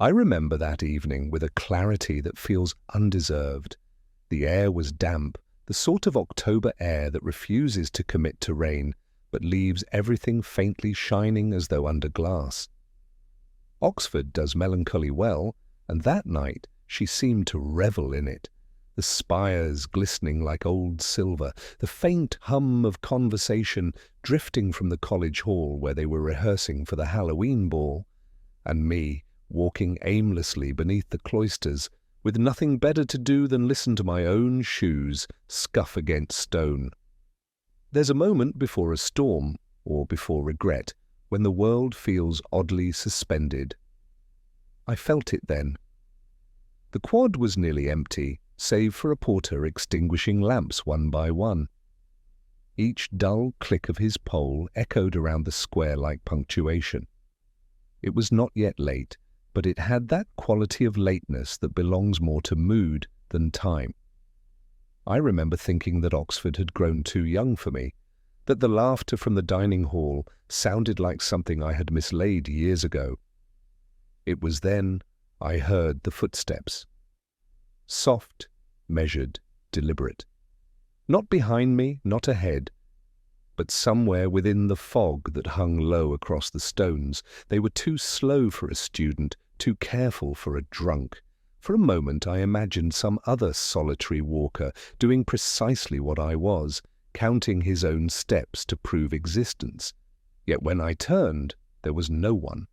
I remember that evening with a clarity that feels undeserved. The air was damp, the sort of October air that refuses to commit to rain, but leaves everything faintly shining as though under glass. Oxford does melancholy well, and that night she seemed to revel in it. The spires glistening like old silver, the faint hum of conversation drifting from the college hall where they were rehearsing for the Halloween ball, and me walking aimlessly beneath the cloisters, with nothing better to do than listen to my own shoes scuff against stone. There's a moment before a storm, or before regret, when the world feels oddly suspended. I felt it then. The quad was nearly empty, save for a porter extinguishing lamps one by one. Each dull click of his pole echoed around the square like punctuation. It was not yet late, but it had that quality of lateness that belongs more to mood than time. I remember thinking that Oxford had grown too young for me, that the laughter from the dining hall sounded like something I had mislaid years ago. It was then I heard the footsteps. Soft, measured, deliberate. Not behind me, not ahead, but somewhere within the fog that hung low across the stones. They were too slow for a student, too careful for a drunk. For a moment I imagined some other solitary walker doing precisely what I was, counting his own steps to prove existence. Yet when I turned, there was no one.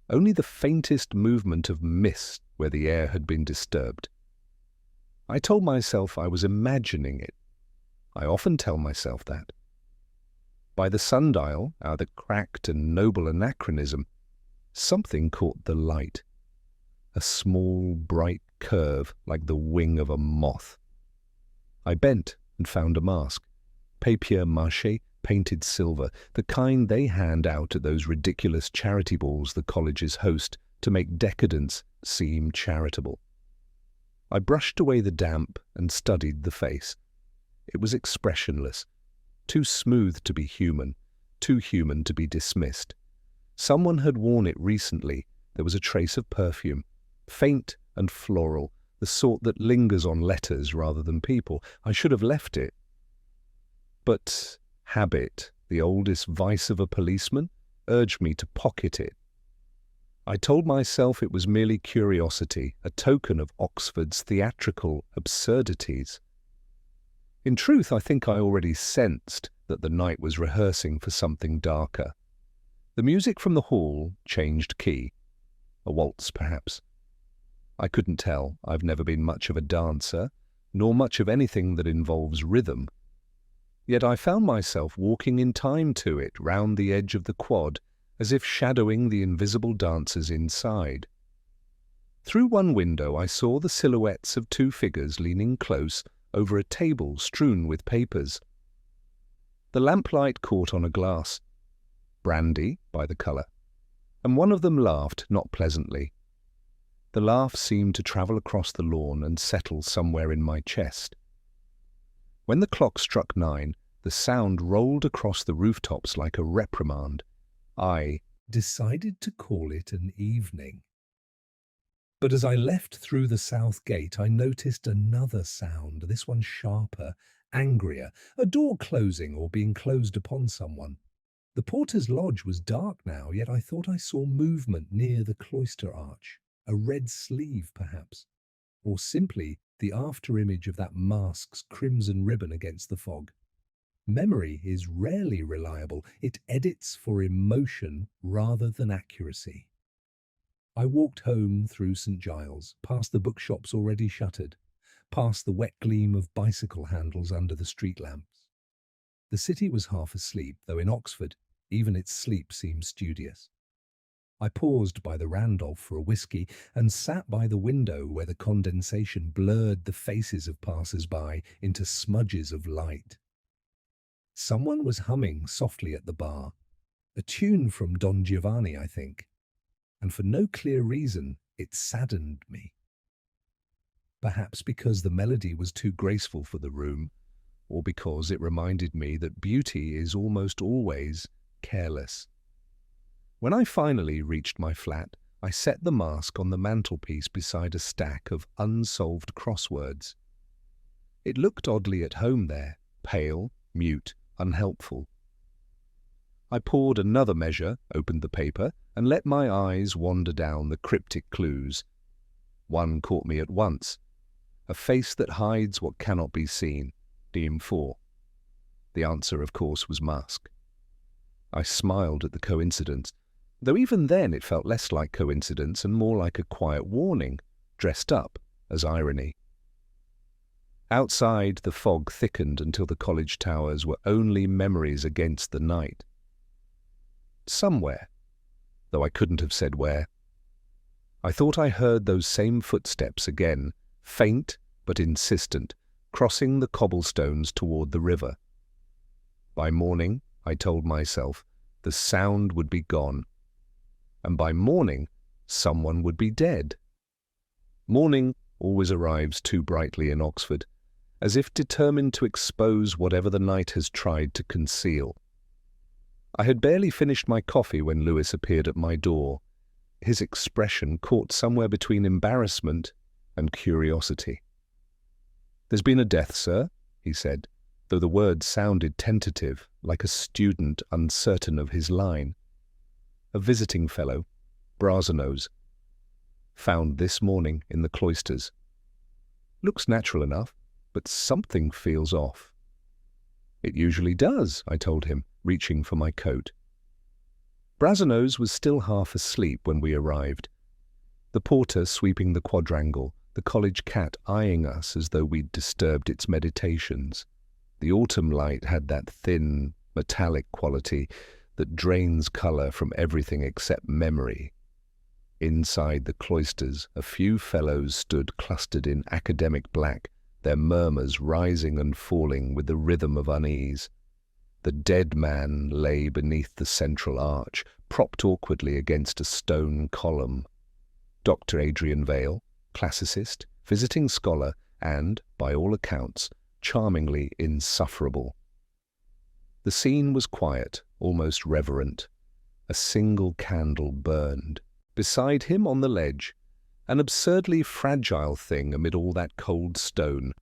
Only the faintest movement of mist where the air had been disturbed. I told myself I was imagining it. I often tell myself that. By the sundial, our cracked and noble anachronism, something caught the light. A small, bright curve like the wing of a moth. I bent and found a mask. Papier-mâché, painted silver, the kind they hand out at those ridiculous charity balls the colleges host to make decadence seem charitable. I brushed away the damp and studied the face. It was expressionless, too smooth to be human, too human to be dismissed. Someone had worn it recently. There was a trace of perfume, faint and floral, the sort that lingers on letters rather than people. I should have left it. But habit, the oldest vice of a policeman, urged me to pocket it. I told myself it was merely curiosity, a token of Oxford's theatrical absurdities. In truth, I think I already sensed that the night was rehearsing for something darker. The music from the hall changed key. A waltz, perhaps. I couldn't tell. I've never been much of a dancer, nor much of anything that involves rhythm. Yet I found myself walking in time to it round the edge of the quad, as if shadowing the invisible dancers inside. Through one window I saw the silhouettes of two figures leaning close over a table strewn with papers. The lamplight caught on a glass, brandy by the colour, and one of them laughed not pleasantly. The laugh seemed to travel across the lawn and settle somewhere in my chest. When the clock struck 9, the sound rolled across the rooftops like a reprimand. I decided to call it an evening. But as I left through the south gate, I noticed another sound, this one sharper, angrier, a door closing or being closed upon someone. The porter's lodge was dark now, yet I thought I saw movement near the cloister arch, a red sleeve perhaps, or simply the after-image of that mask's crimson ribbon against the fog. Memory is rarely reliable. It edits for emotion rather than accuracy. I walked home through St. Giles, past the bookshops already shuttered, past the wet gleam of bicycle handles under the street lamps. The city was half asleep, though in Oxford even its sleep seemed studious. I paused by the Randolph for a whisky and sat by the window where the condensation blurred the faces of passers-by into smudges of light. Someone was humming softly at the bar, a tune from Don Giovanni, I think, and for no clear reason it saddened me. Perhaps because the melody was too graceful for the room, or because it reminded me that beauty is almost always careless. When I finally reached my flat, I set the mask on the mantelpiece beside a stack of unsolved crosswords. It looked oddly at home there, pale, mute, unhelpful. I poured another measure, opened the paper, and let my eyes wander down the cryptic clues. One caught me at once. A face that hides what cannot be seen. Theme 4. The answer, of course, was mask. I smiled at the coincidence, though even then it felt less like coincidence and more like a quiet warning, dressed up as irony. Outside, the fog thickened until the college towers were only memories against the night. Somewhere, though I couldn't have said where. I thought I heard those same footsteps again, faint but insistent, crossing the cobblestones toward the river. By morning, I told myself, the sound would be gone. And by morning, someone would be dead. Morning always arrives too brightly in Oxford, as if determined to expose whatever the night has tried to conceal. I had barely finished my coffee when Lewis appeared at my door, his expression caught somewhere between embarrassment and curiosity. "There's been a death, sir," he said, though the words sounded tentative, like a student uncertain of his line. "A visiting fellow, Brasenose. Found this morning in the cloisters. Looks natural enough, but something feels off." "It usually does," I told him, reaching for my coat. Brasenose was still half asleep when we arrived. The porter sweeping the quadrangle, the college cat eyeing us as though we'd disturbed its meditations. The autumn light had that thin, metallic quality that drains colour from everything except memory. Inside the cloisters, a few fellows stood clustered in academic black, their murmurs rising and falling with the rhythm of unease. The dead man lay beneath the central arch, propped awkwardly against a stone column. Dr. Adrian Vale, classicist, visiting scholar, and, by all accounts, charmingly insufferable. The scene was quiet, almost reverent. A single candle burned. Beside him on the ledge, an absurdly fragile thing amid all that cold stone.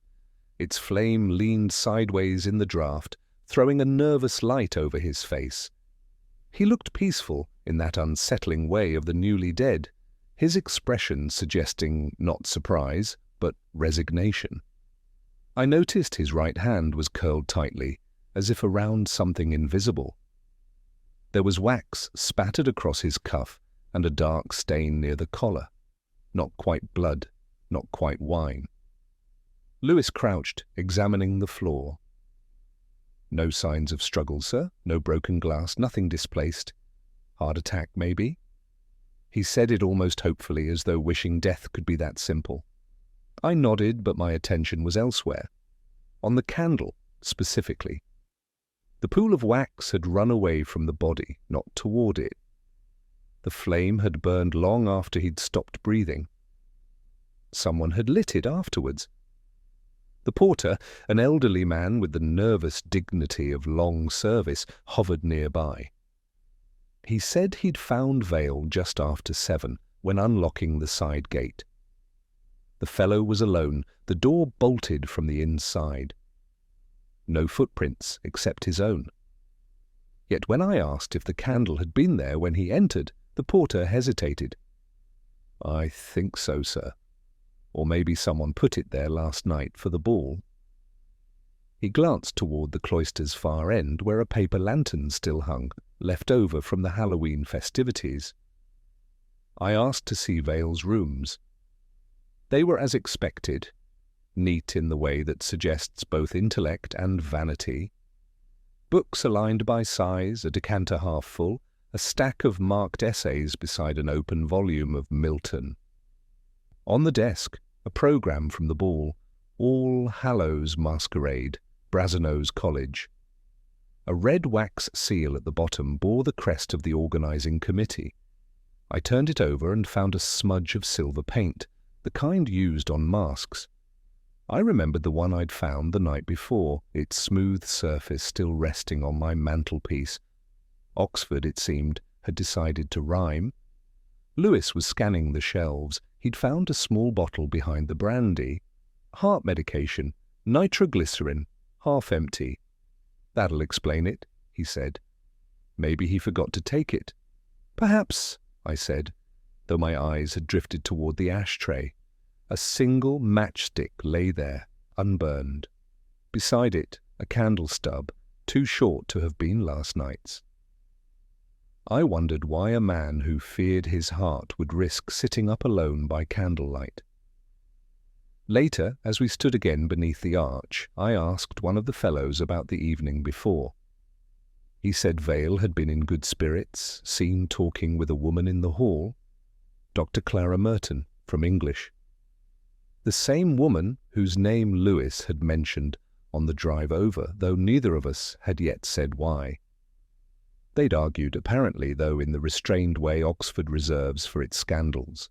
Its flame leaned sideways in the draught, throwing a nervous light over his face. He looked peaceful in that unsettling way of the newly dead, his expression suggesting not surprise, but resignation. I noticed his right hand was curled tightly, as if around something invisible. There was wax spattered across his cuff and a dark stain near the collar. Not quite blood, not quite wine. Lewis crouched, examining the floor. "No signs of struggle, sir. No broken glass, nothing displaced. Heart attack, maybe?" He said it almost hopefully, as though wishing death could be that simple. I nodded, but my attention was elsewhere. On the candle, specifically. The pool of wax had run away from the body, not toward it. The flame had burned long after he'd stopped breathing. Someone had lit it afterwards. The porter, an elderly man with the nervous dignity of long service, hovered nearby. He said he'd found Vale just after 7, when unlocking the side gate. The fellow was alone, the door bolted from the inside. No footprints except his own. Yet when I asked if the candle had been there when he entered, the porter hesitated. "I think so, sir. Or maybe someone put it there last night for the ball." He glanced toward the cloister's far end, where a paper lantern still hung, left over from the Halloween festivities. I asked to see Vale's rooms. They were as expected, neat in the way that suggests both intellect and vanity. Books aligned by size, a decanter half full, a stack of marked essays beside an open volume of Milton. On the desk, a programme from the ball, All Hallows Masquerade, Brasenose College. A red wax seal at the bottom bore the crest of the organising committee. I turned it over and found a smudge of silver paint, the kind used on masks. I remembered the one I'd found the night before, its smooth surface still resting on my mantelpiece. Oxford, it seemed, had decided to rhyme. Lewis was scanning the shelves. He'd found a small bottle behind the brandy. Heart medication, nitroglycerin, half empty. "That'll explain it," he said. "Maybe he forgot to take it." "Perhaps," I said, though my eyes had drifted toward the ashtray. A single matchstick lay there, unburned. Beside it, a candle stub, too short to have been last night's. I wondered why a man who feared his heart would risk sitting up alone by candlelight. Later, as we stood again beneath the arch, I asked one of the fellows about the evening before. He said Vale had been in good spirits, seen talking with a woman in the hall. Dr. Clara Merton, from English. The same woman whose name Lewis had mentioned on the drive over, though neither of us had yet said why. They'd argued, apparently, though, in the restrained way Oxford reserves for its scandals.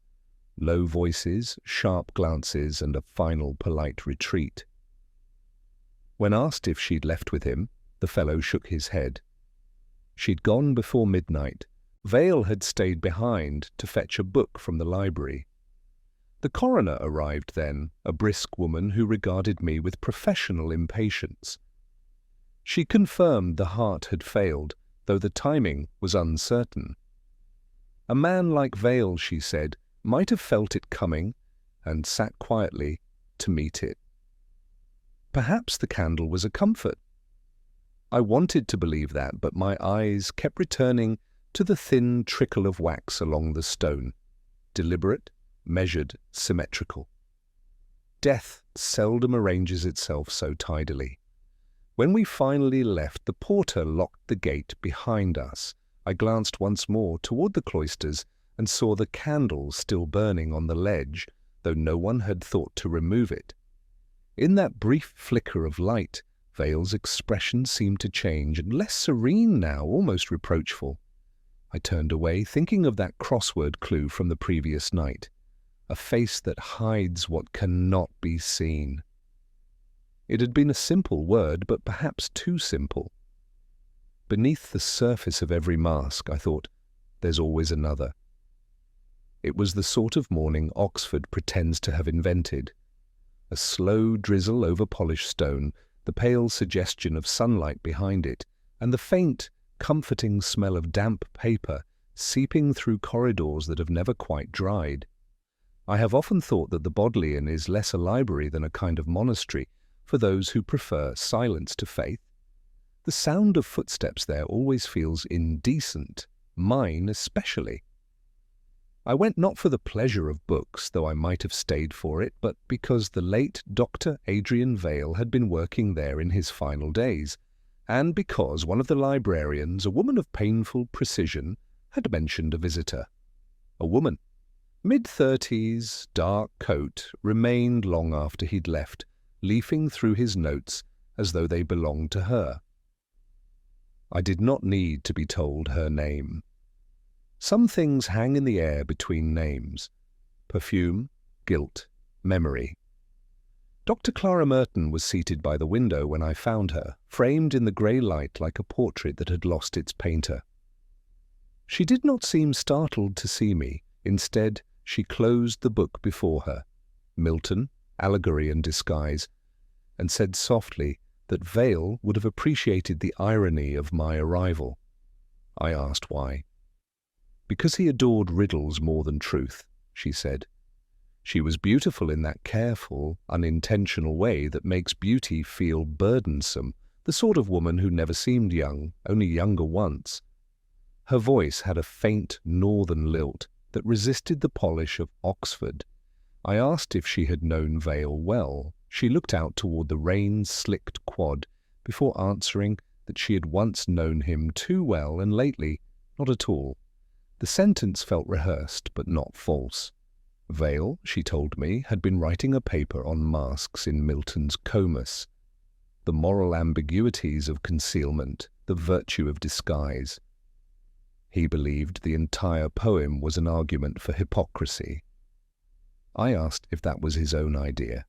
Low voices, sharp glances, and a final polite retreat. When asked if she'd left with him, the fellow shook his head. She'd gone before midnight. Vale had stayed behind to fetch a book from the library. The coroner arrived then, a brisk woman who regarded me with professional impatience. She confirmed the heart had failed, though the timing was uncertain. A man like Vale, she said, might have felt it coming and sat quietly to meet it. Perhaps the candle was a comfort. I wanted to believe that, but my eyes kept returning to the thin trickle of wax along the stone, deliberate, measured, symmetrical. Death seldom arranges itself so tidily. When we finally left, the porter locked the gate behind us. I glanced once more toward the cloisters and saw the candle still burning on the ledge, though no one had thought to remove it. In that brief flicker of light, Vale's expression seemed to change, and less serene now, almost reproachful. I turned away, thinking of that crossword clue from the previous night. A face that hides what cannot be seen. It had been a simple word, but perhaps too simple. Beneath the surface of every mask, I thought, there's always another. It was the sort of morning Oxford pretends to have invented. A slow drizzle over polished stone, the pale suggestion of sunlight behind it, and the faint, comforting smell of damp paper seeping through corridors that have never quite dried. I have often thought that the Bodleian is less a library than a kind of monastery for those who prefer silence to faith. The sound of footsteps there always feels indecent, mine especially. I went not for the pleasure of books, though I might have stayed for it, but because the late Dr. Adrian Vale had been working there in his final days, and because one of the librarians, a woman of painful precision, had mentioned a visitor. A woman, mid-30s, dark coat, remained long after he'd left, leafing through his notes as though they belonged to her. I did not need to be told her name. Some things hang in the air between names. Perfume, guilt, memory. Dr. Clara Merton was seated by the window when I found her, framed in the grey light like a portrait that had lost its painter. She did not seem startled to see me. Instead, she closed the book before her, Milton, Allegory and Disguise, and said softly that Vale would have appreciated the irony of my arrival. I asked why. Because he adored riddles more than truth, she said. She was beautiful in that careful, unintentional way that makes beauty feel burdensome, the sort of woman who never seemed young, only younger once. Her voice had a faint northern lilt that resisted the polish of Oxford. I asked if she had known Vale well. She looked out toward the rain-slicked quad before answering that she had once known him too well and lately not at all. The sentence felt rehearsed but not false. Vale, she told me, had been writing a paper on masks in Milton's Comus, the moral ambiguities of concealment, the virtue of disguise. He believed the entire poem was an argument for hypocrisy. I asked if that was his own idea.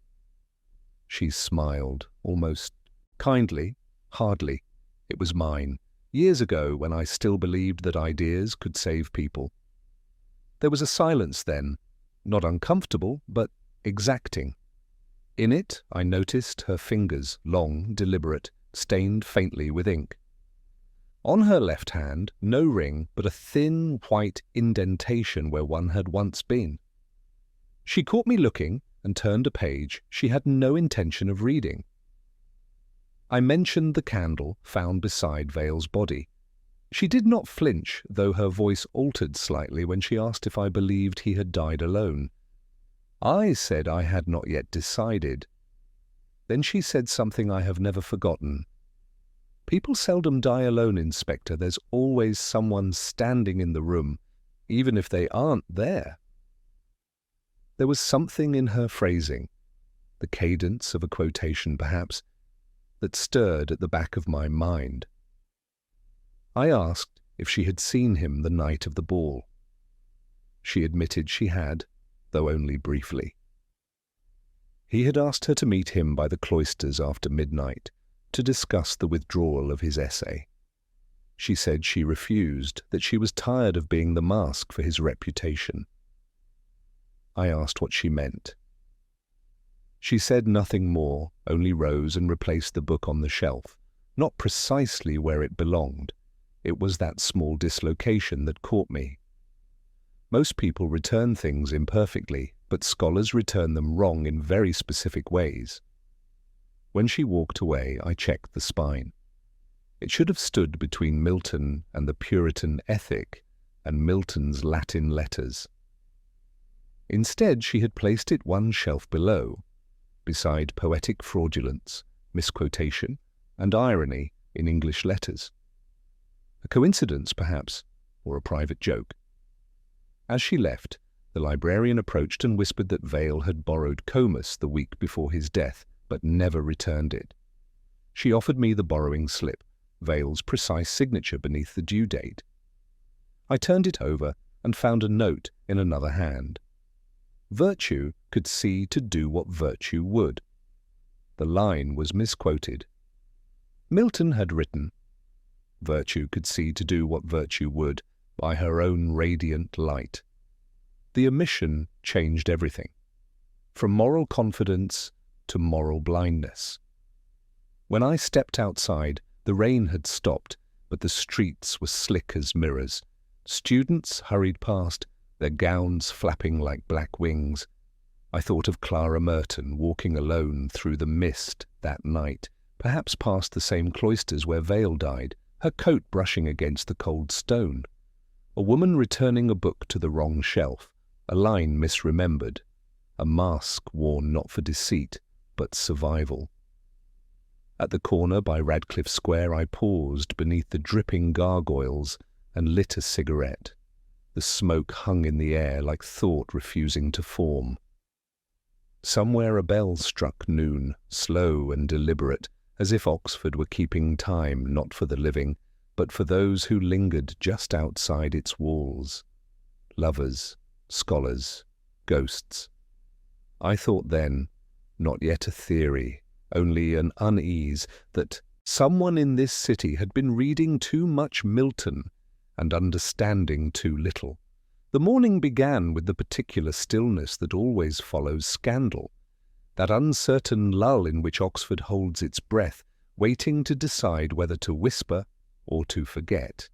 She smiled, almost kindly, hardly. It was mine, years ago when I still believed that ideas could save people. There was a silence then, not uncomfortable, but exacting. In it, I noticed her fingers, long, deliberate, stained faintly with ink. On her left hand, no ring, but a thin, white indentation where one had once been. She caught me looking and turned a page she had no intention of reading. I mentioned the candle found beside Vale's body. She did not flinch, though her voice altered slightly when she asked if I believed he had died alone. I said I had not yet decided. Then she said something I have never forgotten. "People seldom die alone, Inspector. There's always someone standing in the room, even if they aren't there." There was something in her phrasing, the cadence of a quotation perhaps, that stirred at the back of my mind. I asked if she had seen him the night of the ball. She admitted she had, though only briefly. He had asked her to meet him by the cloisters after midnight to discuss the withdrawal of his essay. She said she refused, that she was tired of being the mask for his reputation. I asked what she meant. She said nothing more, only rose and replaced the book on the shelf, not precisely where it belonged. It was that small dislocation that caught me. Most people return things imperfectly, but scholars return them wrong in very specific ways. When she walked away, I checked the spine. It should have stood between Milton and the Puritan ethic and Milton's Latin letters. Instead, she had placed it one shelf below, beside poetic fraudulence, misquotation, and irony in English letters. A coincidence, perhaps, or a private joke. As she left, the librarian approached and whispered that Vale had borrowed Comus the week before his death, but never returned it. She offered me the borrowing slip, Vale's precise signature beneath the due date. I turned it over and found a note in another hand. Virtue could see to do what virtue would. The line was misquoted. Milton had written, "Virtue could see to do what virtue would by her own radiant light." The omission changed everything, from moral confidence to moral blindness. When I stepped outside, the rain had stopped, but the streets were slick as mirrors. Students hurried past, their gowns flapping like black wings. I thought of Clara Merton walking alone through the mist that night, perhaps past the same cloisters where Vale died, her coat brushing against the cold stone. A woman returning a book to the wrong shelf, a line misremembered, a mask worn not for deceit, but survival. At the corner by Radcliffe Square I paused beneath the dripping gargoyles and lit a cigarette. The smoke hung in the air like thought refusing to form. Somewhere a bell struck noon, slow and deliberate, as if Oxford were keeping time not for the living, but for those who lingered just outside its walls. Lovers, scholars, ghosts. I thought then, not yet a theory, only an unease, that someone in this city had been reading too much Milton and understanding too little. The morning began with the particular stillness that always follows scandal, that uncertain lull in which Oxford holds its breath, waiting to decide whether to whisper or to forget.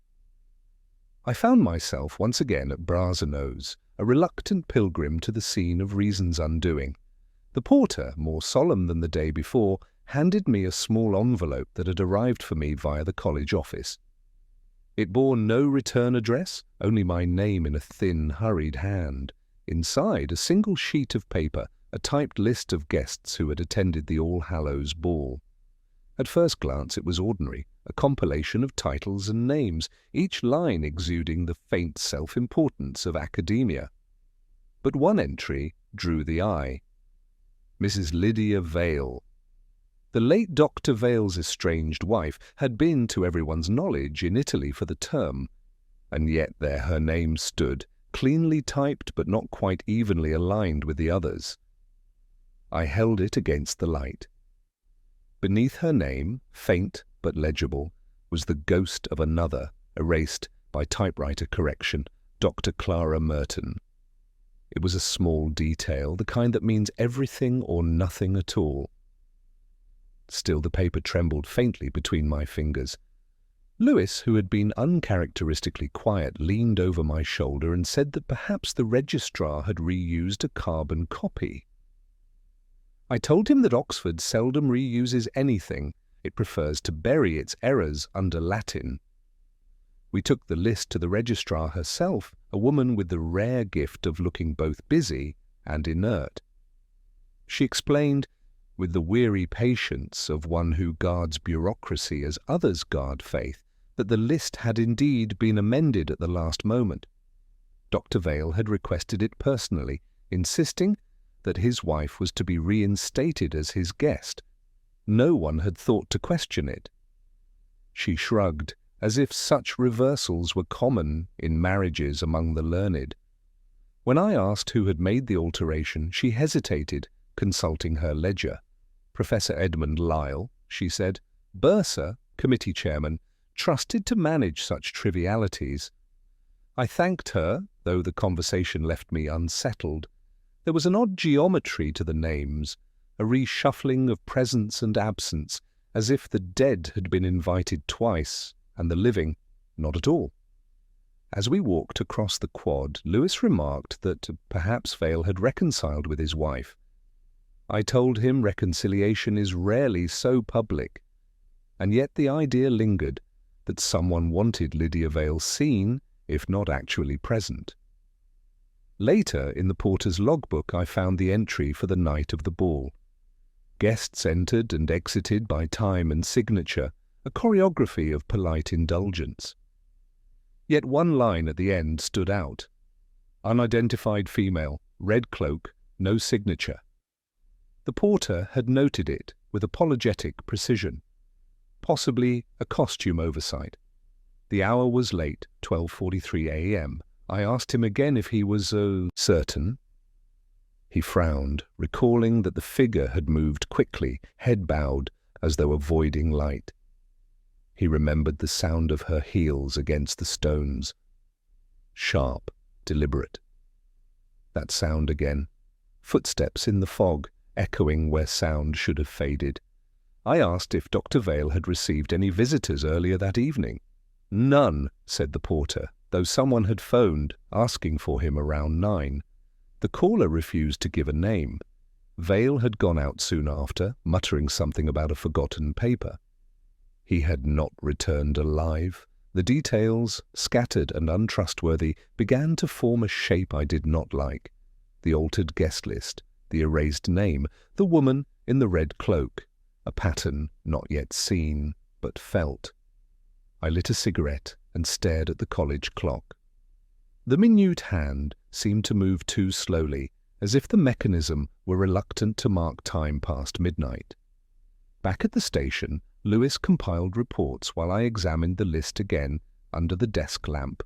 I found myself once again at Brasenose, a reluctant pilgrim to the scene of reason's undoing. The porter, more solemn than the day before, handed me a small envelope that had arrived for me via the college office. It bore no return address, only my name in a thin, hurried hand. Inside, a single sheet of paper, a typed list of guests who had attended the All Hallows Ball. At first glance it was ordinary, a compilation of titles and names, each line exuding the faint self-importance of academia. But one entry drew the eye. Mrs. Lydia Vale. The late Dr. Vale's estranged wife had been, to everyone's knowledge, in Italy for the term, and yet there her name stood, cleanly typed but not quite evenly aligned with the others. I held it against the light. Beneath her name, faint but legible, was the ghost of another, erased by typewriter correction, Dr. Clara Merton. It was a small detail, the kind that means everything or nothing at all. Still, the paper trembled faintly between my fingers. Lewis, who had been uncharacteristically quiet, leaned over my shoulder and said that perhaps the registrar had reused a carbon copy. I told him that Oxford seldom reuses anything. It prefers to bury its errors under Latin. We took the list to the registrar herself, a woman with the rare gift of looking both busy and inert. She explained, with the weary patience of one who guards bureaucracy as others guard faith, that the list had indeed been amended at the last moment. Dr. Vale had requested it personally, insisting that his wife was to be reinstated as his guest. No one had thought to question it. She shrugged, as if such reversals were common in marriages among the learned. When I asked who had made the alteration, she hesitated, consulting her ledger. Professor Edmund Lyle, she said, bursar, committee chairman, trusted to manage such trivialities. I thanked her, though the conversation left me unsettled. There was an odd geometry to the names, a reshuffling of presence and absence, as if the dead had been invited twice, and the living not at all. As we walked across the quad, Lewis remarked that perhaps Vale had reconciled with his wife. I told him reconciliation is rarely so public, and yet the idea lingered that someone wanted Lydia Vale seen, if not actually present. Later, in the porter's logbook, I found the entry for the night of the ball. Guests entered and exited by time and signature, a choreography of polite indulgence. Yet one line at the end stood out. Unidentified female, red cloak, no signature. The porter had noted it with apologetic precision. Possibly a costume oversight. The hour was late, 12:43 a.m. I asked him again if he was certain. He frowned, recalling that the figure had moved quickly, head bowed, as though avoiding light. He remembered the sound of her heels against the stones. Sharp, deliberate. That sound again. Footsteps in the fog, echoing where sound should have faded. I asked if Dr. Vale had received any visitors earlier that evening. None, said the porter, though someone had phoned, asking for him around 9. The caller refused to give a name. Vale had gone out soon after, muttering something about a forgotten paper. He had not returned alive. The details, scattered and untrustworthy, began to form a shape I did not like. The altered guest list, the erased name, the woman in the red cloak, a pattern not yet seen, but felt. I lit a cigarette and stared at the college clock. The minute hand seemed to move too slowly, as if the mechanism were reluctant to mark time past midnight. Back at the station, Lewis compiled reports while I examined the list again under the desk lamp.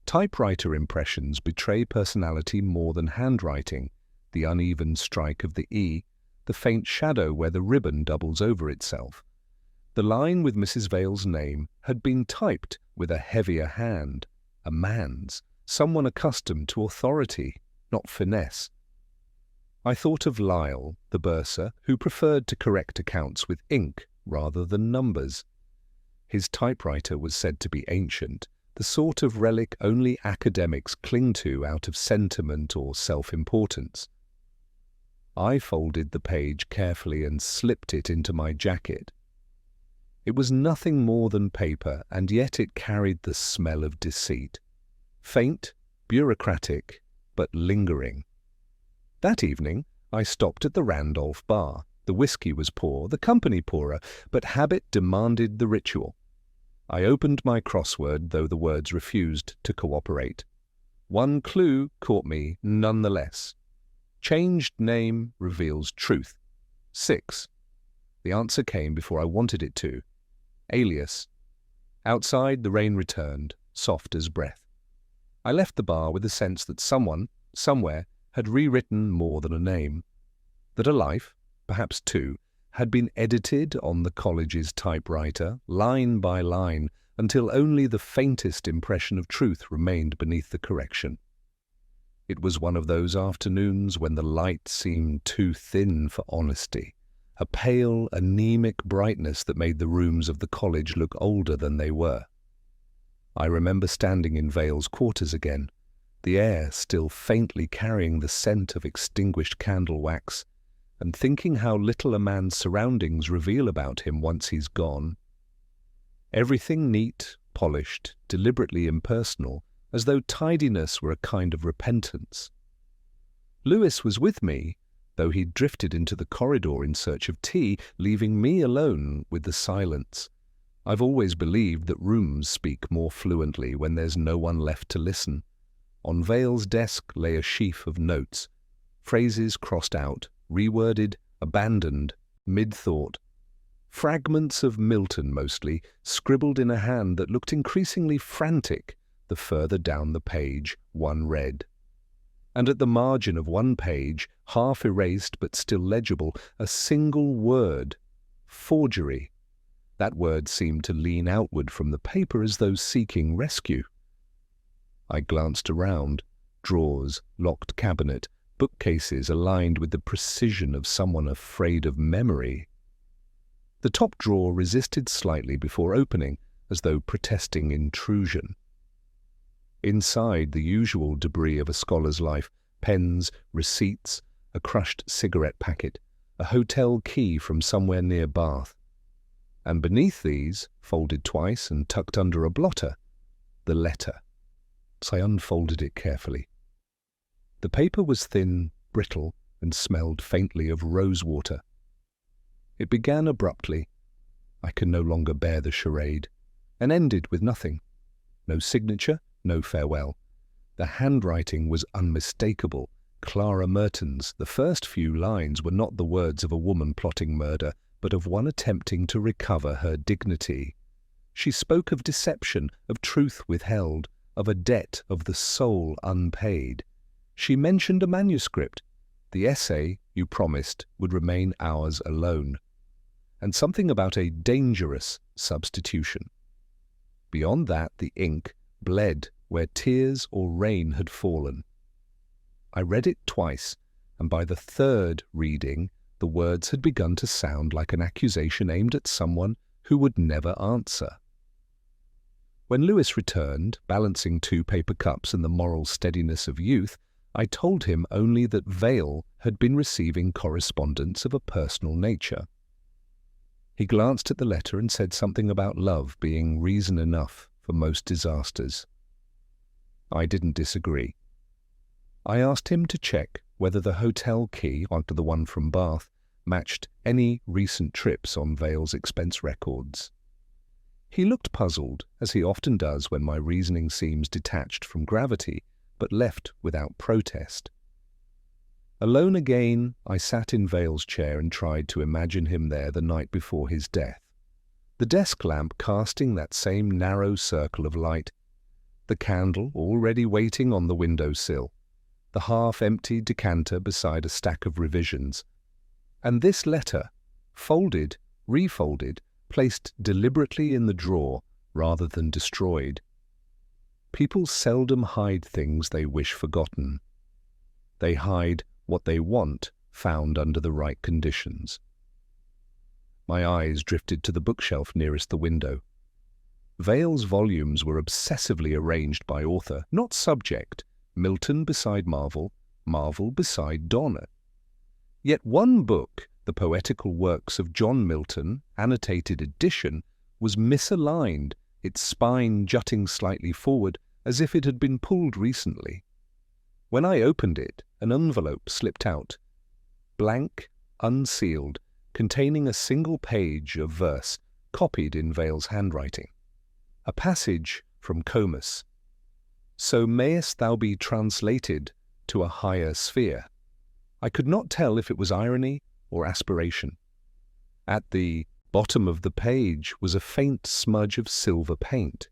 Typewriter impressions betray personality more than handwriting, the uneven strike of the E, the faint shadow where the ribbon doubles over itself. The line with Mrs. Vale's name had been typed with a heavier hand, a man's, someone accustomed to authority, not finesse. I thought of Lyle, the bursar, who preferred to correct accounts with ink rather than numbers. His typewriter was said to be ancient, the sort of relic only academics cling to out of sentiment or self-importance. I folded the page carefully and slipped it into my jacket. It was nothing more than paper, and yet it carried the smell of deceit. Faint, bureaucratic, but lingering. That evening, I stopped at the Randolph bar. The whiskey was poor, the company poorer, but habit demanded the ritual. I opened my crossword, though the words refused to cooperate. One clue caught me nonetheless. Changed name reveals truth. 6. The answer came before I wanted it to. Alias. Outside, the rain returned, soft as breath. I left the bar with the sense that someone, somewhere, had rewritten more than a name. That a life, perhaps 2, had been edited on the college's typewriter, line by line, until only the faintest impression of truth remained beneath the correction. It was one of those afternoons when the light seemed too thin for honesty, a pale, anemic brightness that made the rooms of the college look older than they were. I remember standing in Vale's quarters again, the air still faintly carrying the scent of extinguished candle wax, and thinking how little a man's surroundings reveal about him once he's gone. Everything neat, polished, deliberately impersonal, as though tidiness were a kind of repentance. Lewis was with me, though he'd drifted into the corridor in search of tea, leaving me alone with the silence. I've always believed that rooms speak more fluently when there's no one left to listen. On Vale's desk lay a sheaf of notes, phrases crossed out, reworded, abandoned, mid-thought. Fragments of Milton mostly, scribbled in a hand that looked increasingly frantic the further down the page one read. And at the margin of one page, half erased but still legible, a single word: forgery. That word seemed to lean outward from the paper as though seeking rescue. I glanced around. Drawers, locked cabinet, bookcases aligned with the precision of someone afraid of memory. The top drawer resisted slightly before opening, as though protesting intrusion. Inside, the usual debris of a scholar's life: pens, receipts, a crushed cigarette packet, a hotel key from somewhere near Bath. And beneath these, folded twice and tucked under a blotter, the letter. So I unfolded it carefully. The paper was thin, brittle, and smelled faintly of rosewater. It began abruptly. I could no longer bear the charade, and ended with nothing. No signature, no farewell. The handwriting was unmistakable. Clara Merton's. The first few lines were not the words of a woman plotting murder, but of one attempting to recover her dignity. She spoke of deception, of truth withheld, of a debt of the soul unpaid. She mentioned a manuscript. The essay, you promised, would remain ours alone. And something about a dangerous substitution. Beyond that, the ink bled where tears or rain had fallen. I read it twice, and by the third reading, the words had begun to sound like an accusation aimed at someone who would never answer. When Lewis returned, balancing 2 paper cups and the moral steadiness of youth, I told him only that Vale had been receiving correspondence of a personal nature. He glanced at the letter and said something about love being reason enough for most disasters. I didn't disagree. I asked him to check whether the hotel key, after the one from Bath, matched any recent trips on Vale's expense records. He looked puzzled, as he often does when my reasoning seems detached from gravity, but left without protest. Alone again, I sat in Vale's chair and tried to imagine him there the night before his death. The desk lamp casting that same narrow circle of light, the candle already waiting on the window-sill, the half-empty decanter beside a stack of revisions, and this letter, folded, refolded, placed deliberately in the drawer rather than destroyed. People seldom hide things they wish forgotten. They hide what they want found under the right conditions. My eyes drifted to the bookshelf nearest the window. Vale's volumes were obsessively arranged by author, not subject: Milton beside Marvel, Marvel beside Donne. Yet one book, the poetical works of John Milton, annotated edition, was misaligned, its spine jutting slightly forward as if it had been pulled recently. When I opened it, an envelope slipped out, blank, unsealed, containing a single page of verse copied in Vale's handwriting. A passage from Comus: "So mayest thou be translated to a higher sphere." I could not tell if it was irony or aspiration. At the bottom of the page was a faint smudge of silver paint,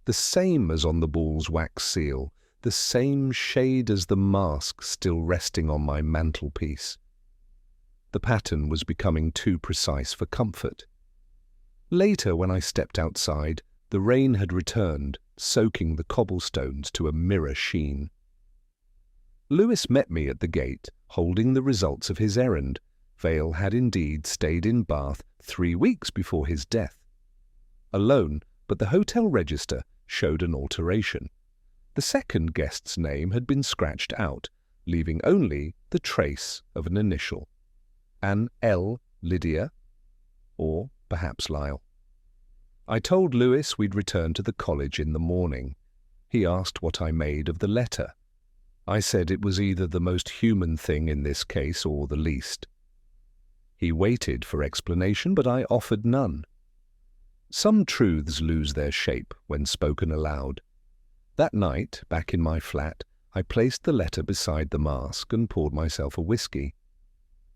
the same as on the bull's wax seal, the same shade as the mask still resting on my mantelpiece. The pattern was becoming too precise for comfort. Later, when I stepped outside, The rain had returned, soaking the cobblestones to a mirror sheen. Lewis met me at the gate, holding the results of his errand. Vale had indeed stayed in Bath 3 weeks before his death. Alone, but the hotel register showed an alteration. The second guest's name had been scratched out, leaving only the trace of an initial. An L. Lydia, or perhaps Lyle. I told Lewis we'd return to the college in the morning. He asked what I made of the letter. I said it was either the most human thing in this case or the least. He waited for explanation, but I offered none. Some truths lose their shape when spoken aloud. That night, back in my flat, I placed the letter beside the mask and poured myself a whiskey.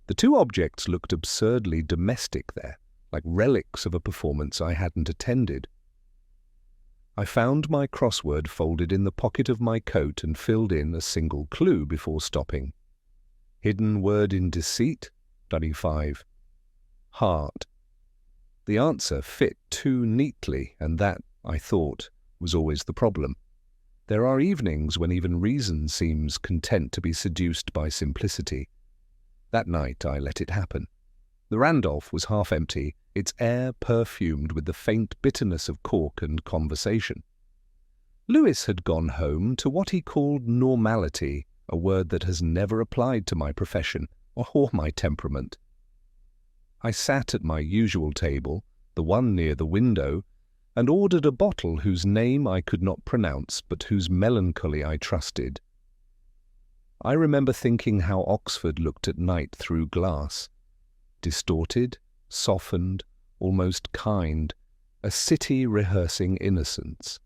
The two objects looked absurdly domestic there, like relics of a performance I hadn't attended. I found my crossword folded in the pocket of my coat and filled in a single clue before stopping. Hidden word in deceit, study 5. Heart. The answer fit too neatly, and that, I thought, was always the problem. There are evenings when even reason seems content to be seduced by simplicity. That night I let it happen. The Randolph was half empty, its air perfumed with the faint bitterness of cork and conversation. Lewis had gone home to what he called normality, a word that has never applied to my profession or my temperament. I sat at my usual table, the one near the window, and ordered a bottle whose name I could not pronounce but whose melancholy I trusted. I remember thinking how Oxford looked at night through glass. Distorted, softened, almost kind, a city rehearsing innocence.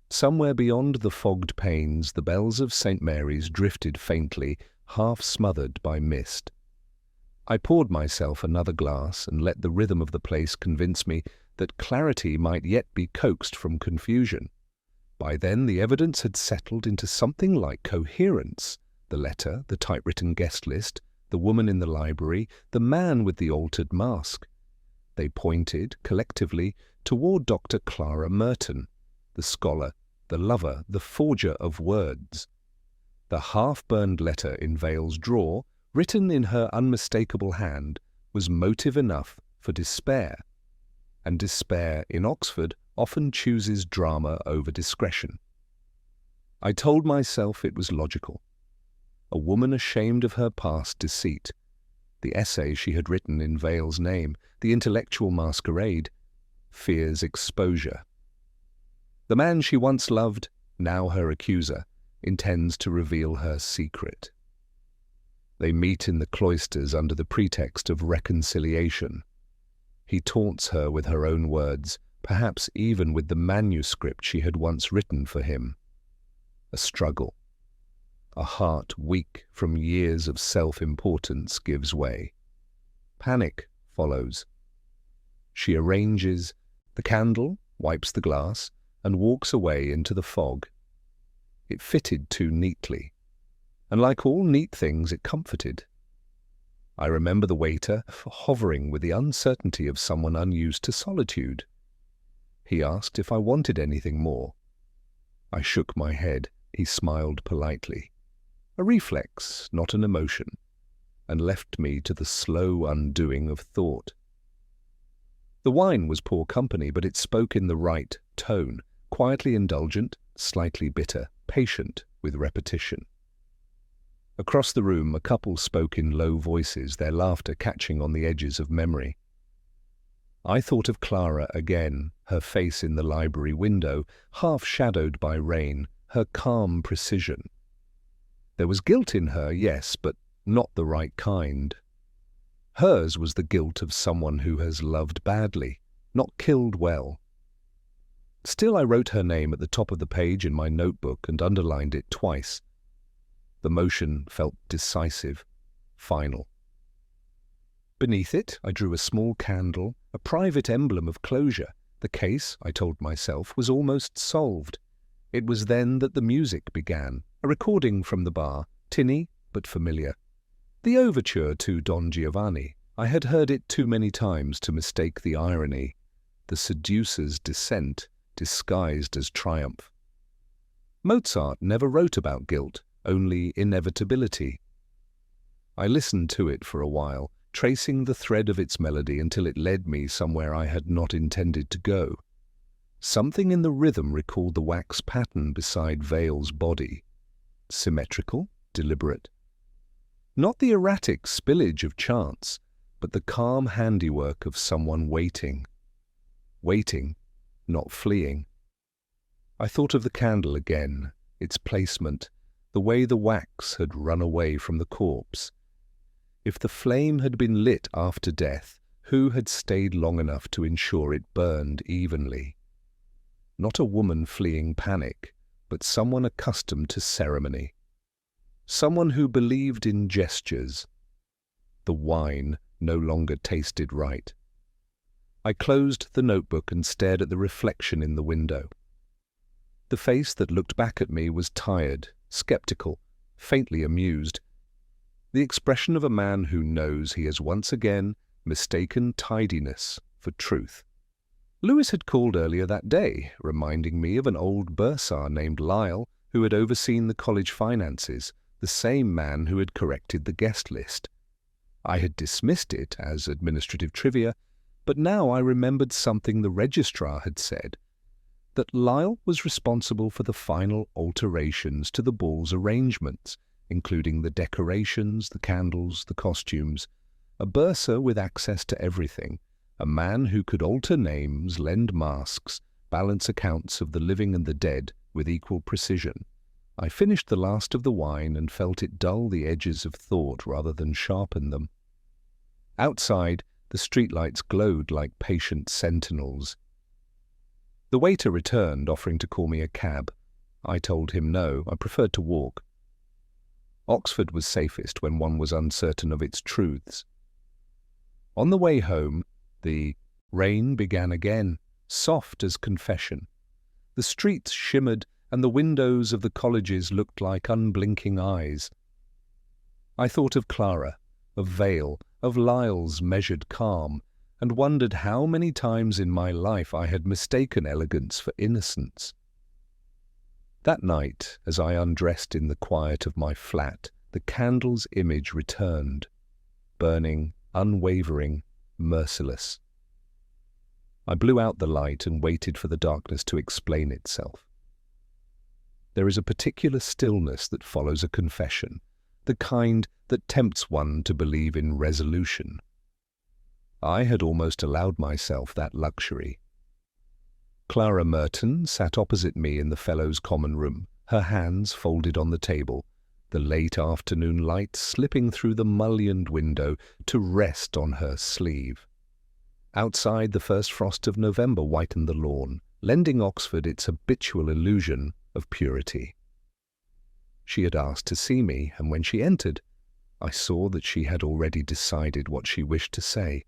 Somewhere beyond the fogged panes the bells of St. Mary's drifted faintly, half smothered by mist. I poured myself another glass and let the rhythm of the place convince me that clarity might yet be coaxed from confusion. By then the evidence had settled into something like coherence. The letter, the typewritten guest list, the woman in the library, the man with the altered mask. They pointed, collectively, toward Dr. Clara Merton, the scholar, the lover, the forger of words. The half-burned letter in Vale's drawer, written in her unmistakable hand, was motive enough for despair. And despair in Oxford often chooses drama over discretion. I told myself it was logical. A woman ashamed of her past deceit, the essay she had written in Vale's name, the intellectual masquerade, fears exposure. The man she once loved, now her accuser, intends to reveal her secret. They meet in the cloisters under the pretext of reconciliation. He taunts her with her own words, perhaps even with the manuscript she had once written for him. A struggle. A heart weak from years of self-importance gives way. Panic follows. She arranges the candle, wipes the glass, and walks away into the fog. It fitted too neatly, and like all neat things it comforted. I remember the waiter hovering with the uncertainty of someone unused to solitude. He asked if I wanted anything more. I shook my head. He smiled politely. A reflex, not an emotion, and left me to the slow undoing of thought. The wine was poor company, but it spoke in the right tone, quietly indulgent, slightly bitter, patient with repetition. Across the room, a couple spoke in low voices, their laughter catching on the edges of memory. I thought of Clara again, her face in the library window, half shadowed by rain, her calm precision. There was guilt in her, yes, but not the right kind. Hers was the guilt of someone who has loved badly, not killed well. Still, I wrote her name at the top of the page in my notebook and underlined it twice. The motion felt decisive, final. Beneath it, I drew a small candle, a private emblem of closure. The case, I told myself, was almost solved. It was then that the music began, a recording from the bar, tinny but familiar. The overture to Don Giovanni. I had heard it too many times to mistake the irony. The seducer's descent, disguised as triumph. Mozart never wrote about guilt, only inevitability. I listened to it for a while, tracing the thread of its melody until it led me somewhere I had not intended to go. Something in the rhythm recalled the wax pattern beside Vale's body. Symmetrical, deliberate. Not the erratic spillage of chance, but the calm handiwork of someone waiting. Waiting, not fleeing. I thought of the candle again, its placement, the way the wax had run away from the corpse. If the flame had been lit after death, who had stayed long enough to ensure it burned evenly? Not a woman fleeing panic, but someone accustomed to ceremony. Someone who believed in gestures. The wine no longer tasted right. I closed the notebook and stared at the reflection in the window. The face that looked back at me was tired, skeptical, faintly amused. The expression of a man who knows he has once again mistaken tidiness for truth. Lewis had called earlier that day, reminding me of an old bursar named Lyle who had overseen the college finances, the same man who had corrected the guest list. I had dismissed it as administrative trivia, but now I remembered something the registrar had said, that Lyle was responsible for the final alterations to the ball's arrangements, including the decorations, the candles, the costumes, a bursar with access to everything, a man who could alter names, lend masks, balance accounts of the living and the dead with equal precision. I finished the last of the wine and felt it dull the edges of thought rather than sharpen them. Outside, the streetlights glowed like patient sentinels. The waiter returned, offering to call me a cab. I told him no, I preferred to walk. Oxford was safest when one was uncertain of its truths. On the way home, the rain began again, soft as confession. The streets shimmered and the windows of the colleges looked like unblinking eyes. I thought of Clara, of Vale, of Lyle's measured calm, and wondered how many times in my life I had mistaken elegance for innocence. That night, as I undressed in the quiet of my flat, the candle's image returned, burning, unwavering, merciless. I blew out the light and waited for the darkness to explain itself. There is a particular stillness that follows a confession, the kind that tempts one to believe in resolution. I had almost allowed myself that luxury. Clara Merton sat opposite me in the Fellows' Common Room, her hands folded on the table, the late afternoon light slipping through the mullioned window to rest on her sleeve. Outside, the first frost of November whitened the lawn, lending Oxford its habitual illusion of purity. She had asked to see me, and when she entered, I saw that she had already decided what she wished to say.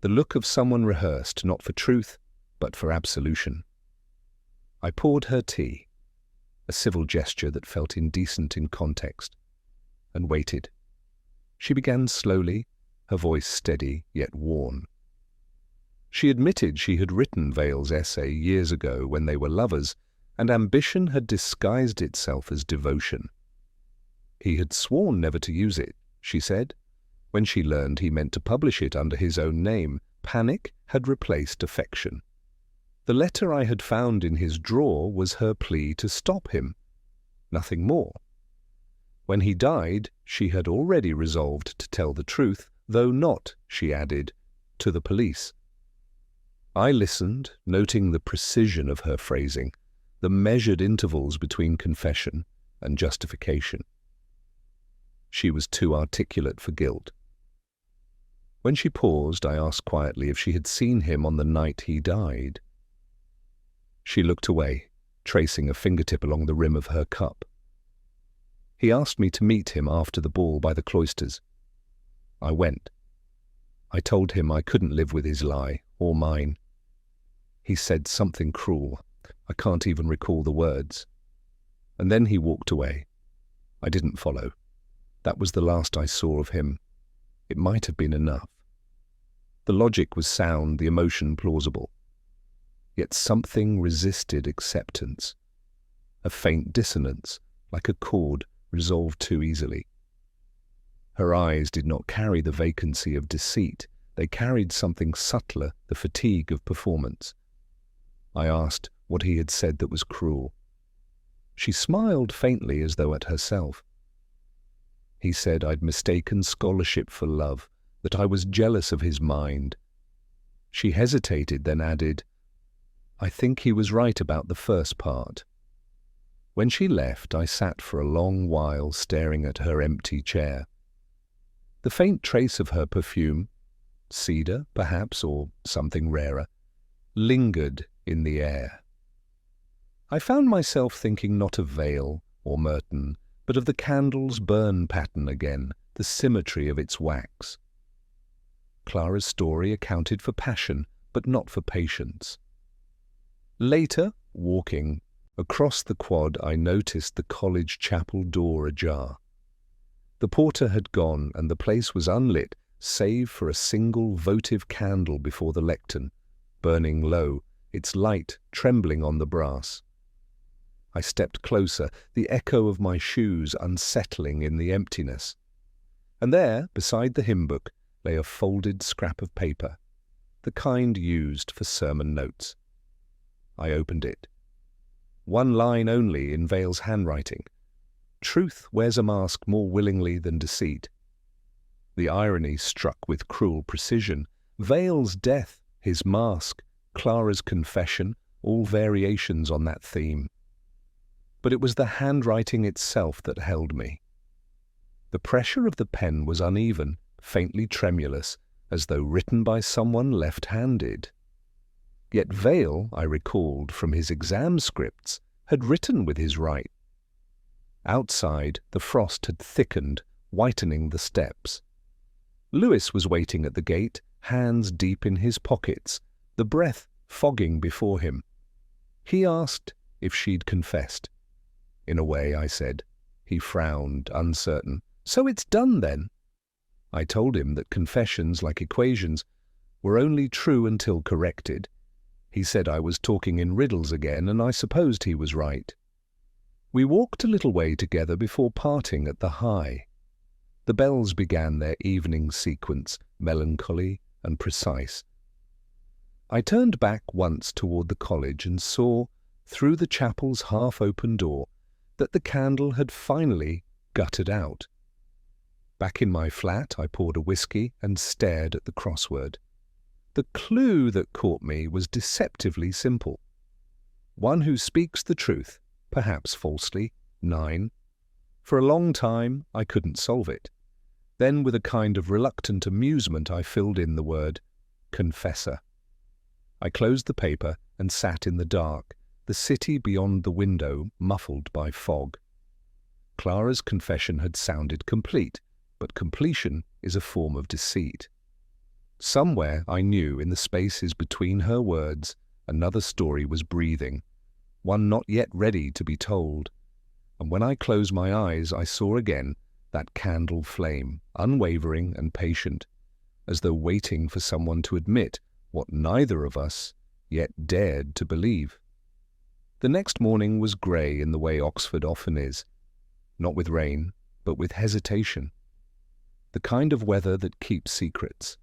The look of someone rehearsed not for truth, but for absolution. I poured her tea, a civil gesture that felt indecent in context, and waited. She began slowly, her voice steady yet worn. She admitted she had written Vale's essay years ago when they were lovers, and ambition had disguised itself as devotion. He had sworn never to use it, she said. When she learned he meant to publish it under his own name, panic had replaced affection. The letter I had found in his drawer was her plea to stop him. Nothing more. When he died, she had already resolved to tell the truth, though not, she added, to the police. I listened, noting the precision of her phrasing, the measured intervals between confession and justification. She was too articulate for guilt. When she paused, I asked quietly if she had seen him on the night he died. She looked away, tracing a fingertip along the rim of her cup. He asked me to meet him after the ball by the cloisters. I went. I told him I couldn't live with his lie, or mine. He said something cruel. I can't even recall the words. And then he walked away. I didn't follow. That was the last I saw of him. It might have been enough. The logic was sound, the emotion plausible. yet something resisted acceptance. A faint dissonance, like a chord resolved too easily. Her eyes did not carry the vacancy of deceit. They carried something subtler, the fatigue of performance. I asked what he had said that was cruel. She smiled faintly as though at herself. He said I'd mistaken scholarship for love, that I was jealous of his mind. She hesitated, then added, I think he was right about the first part. When she left, I sat for a long while staring at her empty chair. The faint trace of her perfume, cedar perhaps, or something rarer, lingered in the air. I found myself thinking not of Vale or Merton, but of the candle's burn pattern again, the symmetry of its wax. Clara's story accounted for passion, but not for patience. Later, walking across the quad, I noticed the college chapel door ajar. The porter had gone, and the place was unlit, save for a single votive candle before the lectern, burning low, its light trembling on the brass. I stepped closer, the echo of my shoes unsettling in the emptiness. And there, beside the hymn book, lay a folded scrap of paper, the kind used for sermon notes. I opened it. One line only in Vale's handwriting. Truth wears a mask more willingly than deceit. The irony struck with cruel precision. Vale's death, his mask, Clara's confession, all variations on that theme. But it was the handwriting itself that held me. The pressure of the pen was uneven, faintly tremulous, as though written by someone left-handed. Yet Vale, I recalled from his exam scripts, had written with his right. Outside, the frost had thickened, whitening the steps. Lewis was waiting at the gate, hands deep in his pockets, the breath fogging before him. He asked if she'd confessed. In a way, I said. He frowned, uncertain. So it's done, then? I told him that confessions, like equations, were only true until corrected. He said I was talking in riddles again, and I supposed he was right. We walked a little way together before parting at the High. The bells began their evening sequence, melancholy and precise. I turned back once toward the college and saw, through the chapel's half-open door, that the candle had finally guttered out. Back in my flat, I poured a whiskey and stared at the crossword. The clue that caught me was deceptively simple. One who speaks the truth, perhaps falsely, 9. For a long time, I couldn't solve it. Then, with a kind of reluctant amusement, I filled in the word confessor. I closed the paper and sat in the dark, the city beyond the window muffled by fog. Clara's confession had sounded complete, but completion is a form of deceit. Somewhere, I knew, in the spaces between her words, another story was breathing, one not yet ready to be told. And when I closed my eyes, I saw again that candle flame, unwavering and patient, as though waiting for someone to admit what neither of us yet dared to believe. The next morning was grey in the way Oxford often is, not with rain, but with hesitation, the kind of weather that keeps secrets.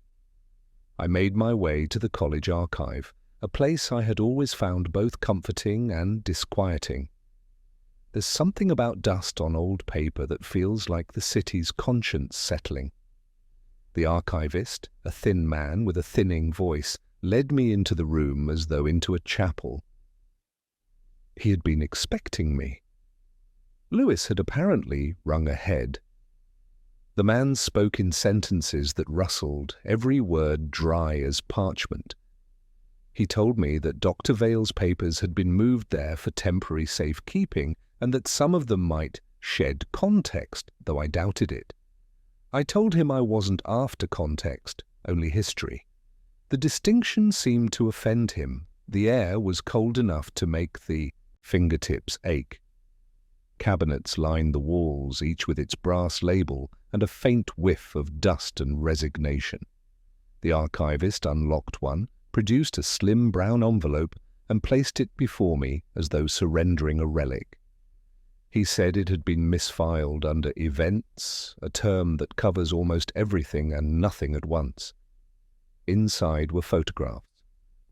I made my way to the college archive, a place I had always found both comforting and disquieting. There's something about dust on old paper that feels like the city's conscience settling. The archivist, a thin man with a thinning voice, led me into the room as though into a chapel. He had been expecting me. Lewis had apparently rung ahead. The man spoke in sentences that rustled, every word dry as parchment. He told me that Dr. Vale's papers had been moved there for temporary safekeeping and that some of them might shed context, though I doubted it. I told him I wasn't after context, only history. The distinction seemed to offend him. The air was cold enough to make the fingertips ache. Cabinets lined the walls, each with its brass label and a faint whiff of dust and resignation. The archivist unlocked one, produced a slim brown envelope, and placed it before me as though surrendering a relic. He said it had been misfiled under events, a term that covers almost everything and nothing at once. Inside were photographs,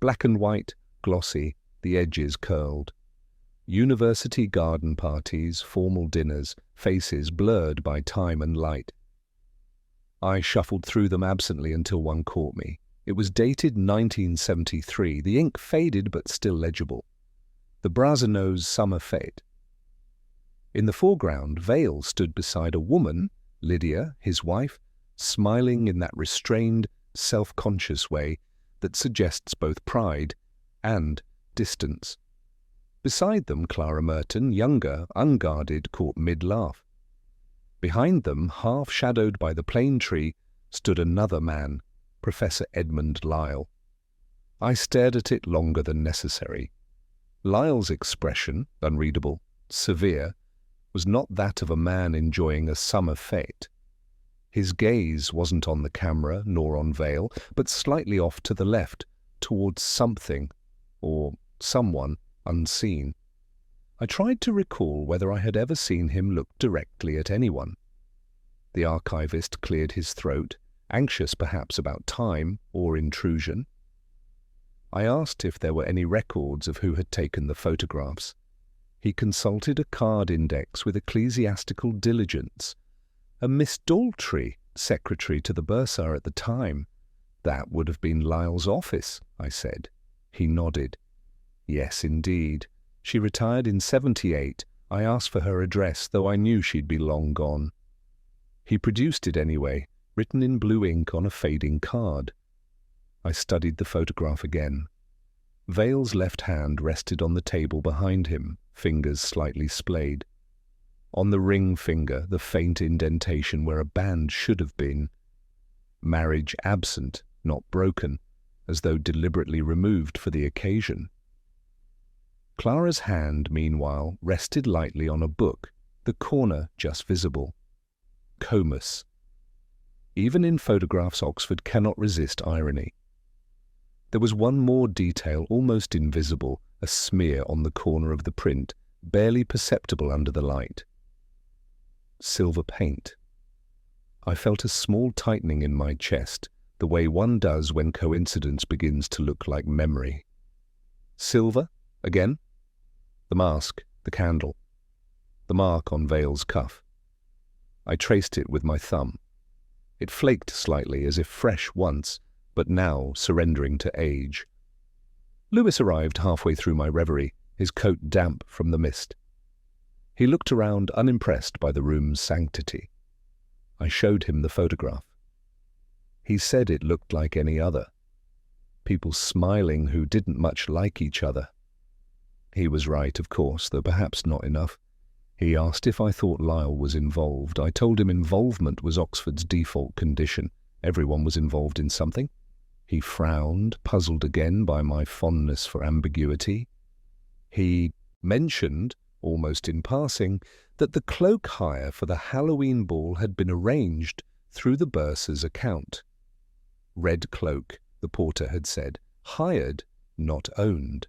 black and white, glossy, the edges curled. University garden parties, formal dinners, faces blurred by time and light. I shuffled through them absently until one caught me. It was dated 1973, the ink faded but still legible. The Brasenose Summer Fete. In the foreground, Vale stood beside a woman, Lydia, his wife, smiling in that restrained, self-conscious way that suggests both pride and distance. Beside them, Clara Merton, younger, unguarded, caught mid-laugh. Behind them, half-shadowed by the plane tree, stood another man, Professor Edmund Lyle. I stared at it longer than necessary. Lyle's expression, unreadable, severe, was not that of a man enjoying a summer fete. His gaze wasn't on the camera nor on Vale, but slightly off to the left, towards something, or someone, unseen. I tried to recall whether I had ever seen him look directly at anyone. The archivist cleared his throat, anxious perhaps about time or intrusion. I asked if there were any records of who had taken the photographs. He consulted a card index with ecclesiastical diligence. A Miss Daltrey, secretary to the bursar at the time. That would have been Lyle's office, I said. He nodded. Yes, indeed. She retired in 78. I asked for her address, though I knew she'd be long gone. He produced it anyway, written in blue ink on a fading card. I studied the photograph again. Vale's left hand rested on the table behind him, fingers slightly splayed. On the ring finger, the faint indentation where a band should have been. Marriage absent, not broken, as though deliberately removed for the occasion. Clara's hand, meanwhile, rested lightly on a book, the corner just visible. Comus. Even in photographs, Oxford cannot resist irony. There was one more detail, almost invisible, a smear on the corner of the print, barely perceptible under the light. Silver paint. I felt a small tightening in my chest, the way one does when coincidence begins to look like memory. Silver? Again? The mask, the candle, the mark on Vale's cuff. I traced it with my thumb. It flaked slightly, as if fresh once, but now surrendering to age. Lewis arrived halfway through my reverie, his coat damp from the mist. He looked around, unimpressed by the room's sanctity. I showed him the photograph. He said it looked like any other. People smiling who didn't much like each other. He was right, of course, though perhaps not enough. He asked if I thought Lyle was involved. I told him involvement was Oxford's default condition. Everyone was involved in something. He frowned, puzzled again by my fondness for ambiguity. He mentioned, almost in passing, that the cloak hire for the Halloween ball had been arranged through the bursar's account. Red cloak, the porter had said, hired, not owned.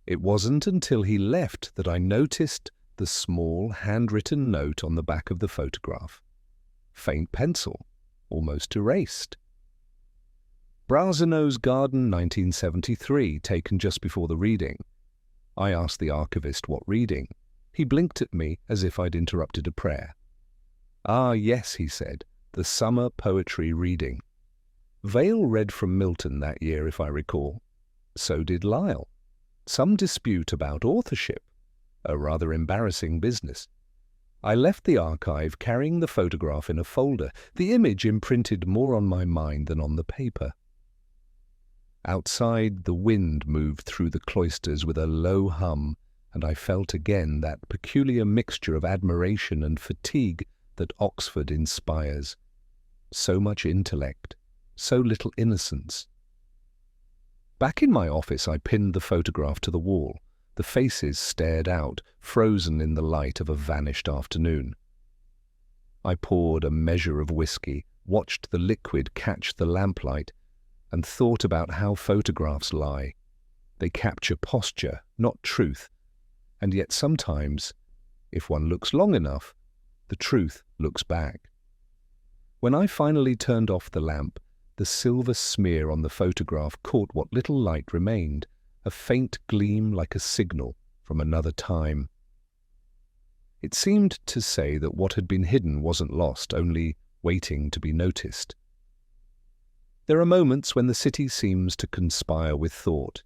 It wasn't until he left that I noticed the small handwritten note on the back of the photograph. Faint pencil, almost erased. Brasenose Garden, 1973, taken just before the reading. I asked the archivist what reading. He blinked at me as if I'd interrupted a prayer. Ah, yes, he said, the summer poetry reading. Vale read from Milton that year, if I recall. So did Lyle. Some dispute about authorship, a rather embarrassing business. I left the archive carrying the photograph in a folder, the image imprinted more on my mind than on the paper. Outside, the wind moved through the cloisters with a low hum, and I felt again that peculiar mixture of admiration and fatigue that Oxford inspires. So much intellect, so little innocence. Back in my office, I pinned the photograph to the wall. The faces stared out, frozen in the light of a vanished afternoon. I poured a measure of whiskey, watched the liquid catch the lamplight, and thought about how photographs lie. They capture posture, not truth. And yet sometimes, if one looks long enough, the truth looks back. When I finally turned off the lamp, the silver smear on the photograph caught what little light remained, a faint gleam like a signal from another time. It seemed to say that what had been hidden wasn't lost, only waiting to be noticed. There are moments when the city seems to conspire with thought,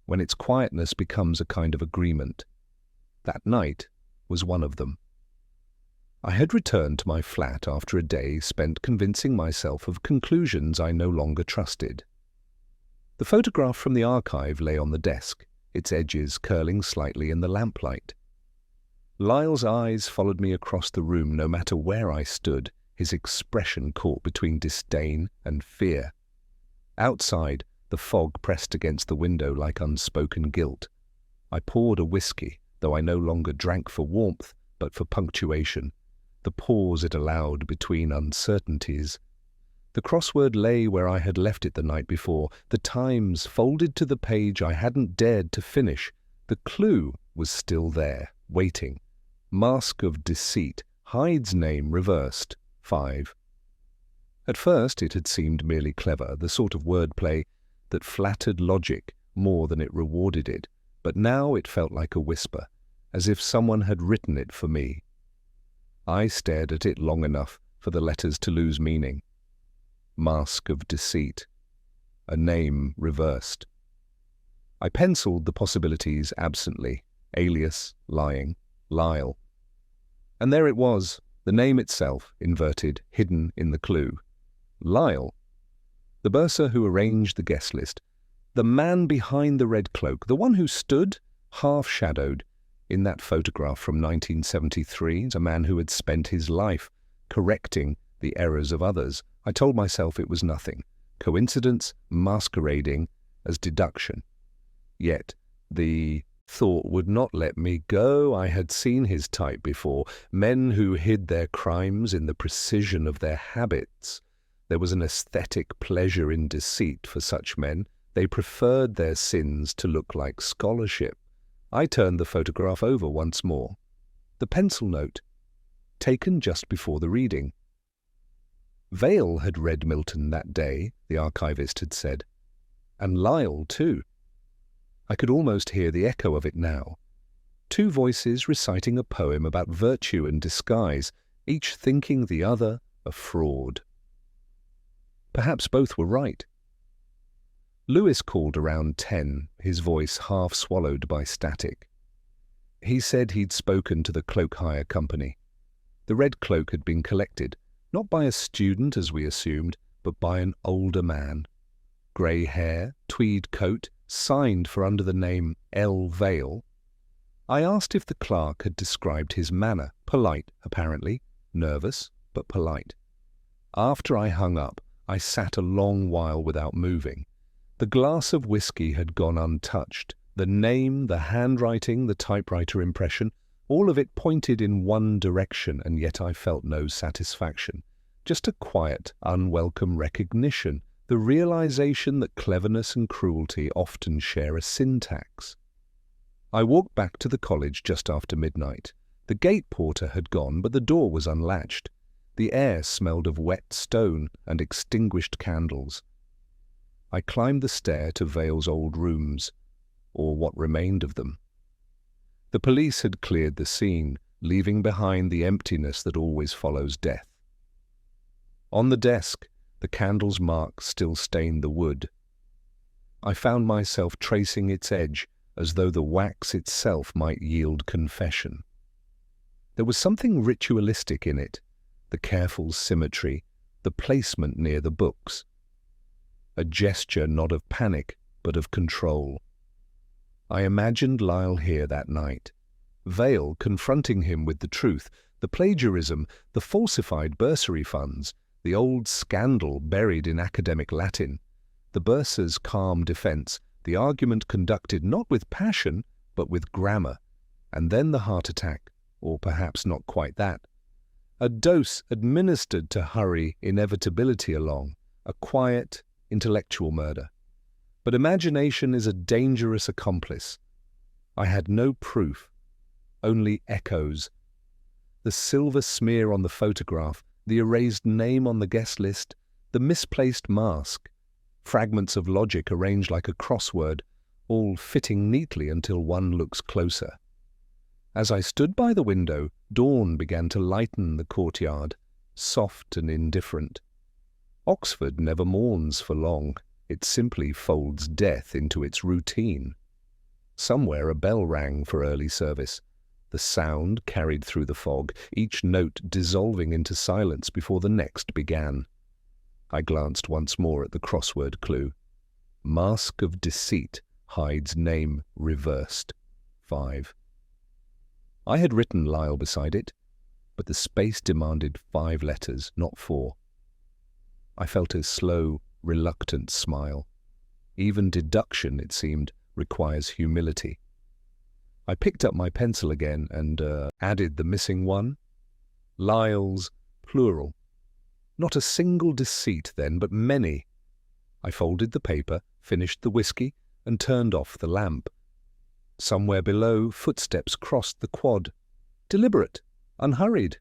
when its quietness becomes a kind of agreement. That night was one of them. I had returned to my flat after a day spent convincing myself of conclusions I no longer trusted. The photograph from the archive lay on the desk, its edges curling slightly in the lamplight. Lyle's eyes followed me across the room no matter where I stood, his expression caught between disdain and fear. Outside, the fog pressed against the window like unspoken guilt. I poured a whiskey, though I no longer drank for warmth, but for punctuation, the pause it allowed between uncertainties. The crossword lay where I had left it the night before, the Times folded to the page I hadn't dared to finish. The clue was still there, waiting. Mask of deceit, Hyde's name reversed, 5. At first it had seemed merely clever, the sort of wordplay that flattered logic more than it rewarded it, but now it felt like a whisper, as if someone had written it for me. I stared at it long enough for the letters to lose meaning. Mask of deceit. A name reversed. I penciled the possibilities absently. Alias, lying, Lyle. And there it was, the name itself, inverted, hidden in the clue. Lyle. The bursar who arranged the guest list. The man behind the red cloak, the one who stood, half-shadowed, in that photograph from 1973, a man who had spent his life correcting the errors of others. I told myself it was nothing, coincidence masquerading as deduction. Yet the thought would not let me go. I had seen his type before, men who hid their crimes in the precision of their habits. There was an aesthetic pleasure in deceit for such men. They preferred their sins to look like scholarship. I turned the photograph over once more. The pencil note, taken just before the reading. Vale had read Milton that day, the archivist had said. And Lyle, too. I could almost hear the echo of it now. Two voices reciting a poem about virtue and disguise, each thinking the other a fraud. Perhaps both were right. Lewis called around 10, his voice half swallowed by static. He said he'd spoken to the cloak hire company. The red cloak had been collected, not by a student as we assumed, but by an older man. Grey hair, tweed coat, signed for under the name L. Vale. I asked if the clerk had described his manner, polite apparently, nervous but polite. After I hung up, I sat a long while without moving. The glass of whiskey had gone untouched. The name, the handwriting, the typewriter impression, all of it pointed in one direction, and yet I felt no satisfaction. Just a quiet, unwelcome recognition, the realization that cleverness and cruelty often share a syntax. I walked back to the college just after midnight. The gate porter had gone, but the door was unlatched. The air smelled of wet stone and extinguished candles. I climbed the stair to Vale's old rooms, or what remained of them. The police had cleared the scene, leaving behind the emptiness that always follows death. On the desk, the candle's mark still stained the wood. I found myself tracing its edge as though the wax itself might yield confession. There was something ritualistic in it, the careful symmetry, the placement near the books. A gesture not of panic, but of control. I imagined Lyle here that night, Vale confronting him with the truth, the plagiarism, the falsified bursary funds, the old scandal buried in academic Latin, the bursar's calm defense, the argument conducted not with passion, but with grammar, and then the heart attack, or perhaps not quite that. A dose administered to hurry inevitability along, a quiet, intellectual murder. But imagination is a dangerous accomplice. I had no proof, only echoes. The silver smear on the photograph, the erased name on the guest list, the misplaced mask, fragments of logic arranged like a crossword, all fitting neatly until one looks closer. As I stood by the window, dawn began to lighten the courtyard, soft and indifferent. Oxford never mourns for long. It simply folds death into its routine. Somewhere a bell rang for early service. The sound carried through the fog, each note dissolving into silence before the next began. I glanced once more at the crossword clue. Mask of deceit hides name reversed. 5. I had written Lyle beside it, but the space demanded 5 letters, not 4. I felt a slow, reluctant smile. Even deduction, it seemed, requires humility. I picked up my pencil again and added the missing one. Lyle's, plural. Not a single deceit then, but many. I folded the paper, finished the whiskey, and turned off the lamp. Somewhere below, footsteps crossed the quad. Deliberate, unhurried.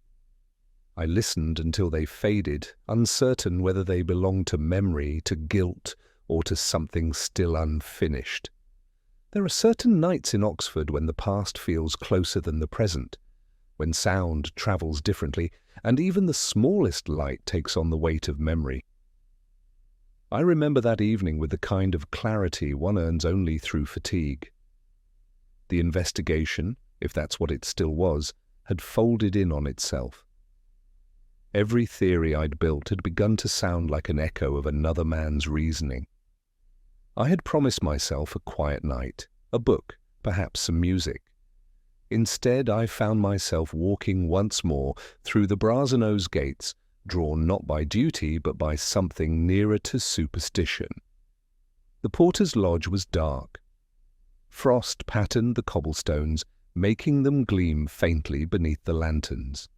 I listened until they faded, uncertain whether they belonged to memory, to guilt, or to something still unfinished. There are certain nights in Oxford when the past feels closer than the present, when sound travels differently, and even the smallest light takes on the weight of memory. I remember that evening with the kind of clarity one earns only through fatigue. The investigation, if that's what it still was, had folded in on itself. Every theory I'd built had begun to sound like an echo of another man's reasoning. I had promised myself a quiet night, a book, perhaps some music. Instead, I found myself walking once more through the Brasenose gates, drawn not by duty but by something nearer to superstition. The porter's lodge was dark. Frost patterned the cobblestones, making them gleam faintly beneath the lanterns.